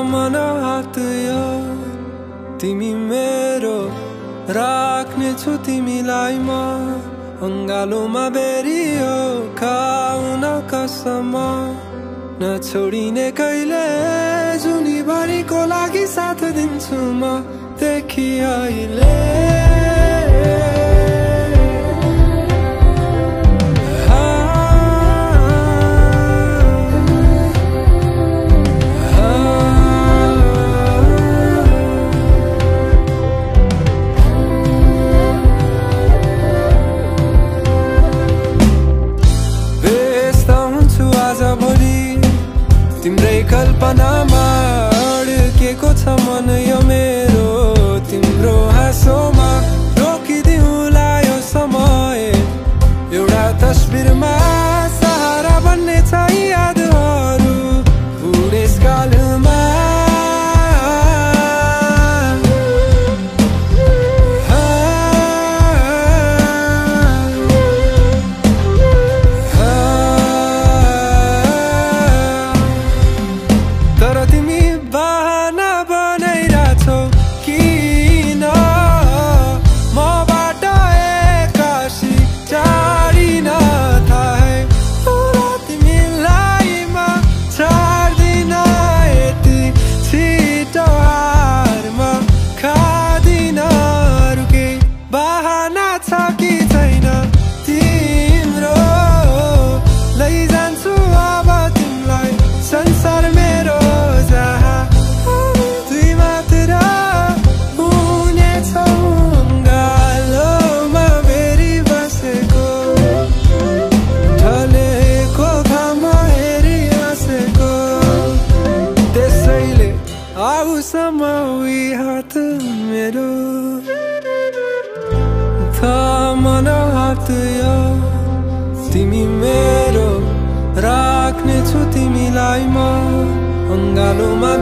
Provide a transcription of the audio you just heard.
मन हात यो तिमी मेरो राख्ने छु तिमीलाई म अंगालोमा बेरियो खाउन कसम नछोडिने कहिले जुनीभरिको लागि साथ दिन्छु म देखि अहिले तिम्रै कल्पनामा अड्केको छ मन यो मेरो तिम्रो हाँसोमा रोकिदिउँला यो समय एउटा तस्बिरमा सहारा बन्ने छ यादहरू बुढेसकालमा हात मेरो मन हात यो तिमी मेरो राख्ने छु तिमीलाई म अंगालोमा